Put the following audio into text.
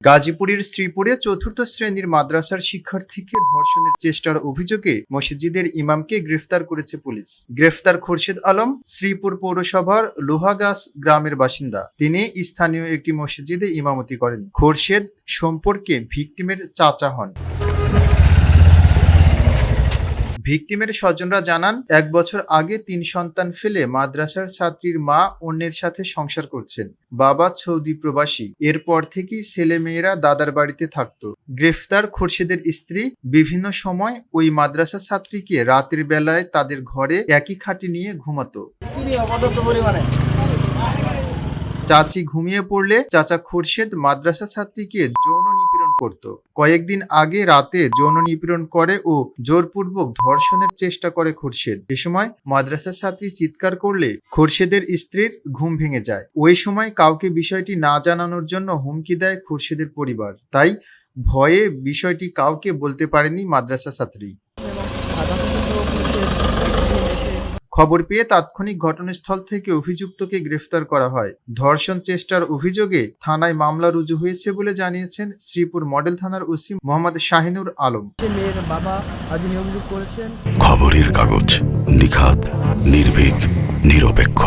গাজীপুরের শ্রীপুরে চতুর্থ শ্রেণীর মাদ্রাসার শিক্ষার্থীকে ধর্ষণের চেষ্টার অভিযোগে মসজিদের ইমামকে গ্রেফতার করেছে পুলিশ। গ্রেফতার খোরশেদ আলম শ্রীপুর পৌরসভার লোহাগাছ গ্রামের বাসিন্দা। তিনি স্থানীয় একটি মসজিদে ইমামতি করেন। খোরশেদ সম্পর্কে ভিকটিমের চাচা হন। ভিকটিমের স্বজনরা জানান, 1 বছর আগে 3 সন্তান ফেলে মাদ্রাসার ছাত্রীর মা অন্যের সাথে সংসার করছেন। বাবা সৌদি প্রবাসী। এরপর থেকেই ছেলেমেয়েরা দাদার বাড়িতে থাকত। গ্রেফতার খোরশেদের স্ত্রী বিভিন্ন সময় ওই মাদ্রাসা ছাত্রীকে রাতের বেলায় তাদের ঘরে একই খাটে নিয়ে ঘুমাতো। চাচি ঘুমিয়ে পড়লে চাচা খোরশেদ মাদ্রাসা ছাত্রীকে যৌন নিপীড়ন করত। কয়েকদিন আগে রাতে যৌন নিপীড়ন করে ও জোরপূর্বক ধর্ষণের চেষ্টা করে খোরশেদ। এ সময় মাদ্রাসা ছাত্রী চিৎকার করলে খোরশেদের স্ত্রীর ঘুম ভেঙে যায়। ওই সময় কাউকে বিষয়টি না জানানোর জন্য হুমকি দেয় খোরশেদের পরিবার। তাই ভয়ে বিষয়টি কাউকে বলতে পারেনি মাদ্রাসা ছাত্রী। খবর পেয়ে তাৎক্ষণিক ঘটনাস্থল থেকে অভিযুক্তকে গ্রেফতার করা হয়। ধর্ষণ চেষ্টার অভিযোগে থানায় মামলা রুজু হয়েছে বলে জানিয়েছেন শ্রীপুর মডেল থানার ওসি মোহাম্মদ শাহিনুর আলম। খবরের কাগজ, নিখাত, নির্ভীক, নিরপেক্ষ।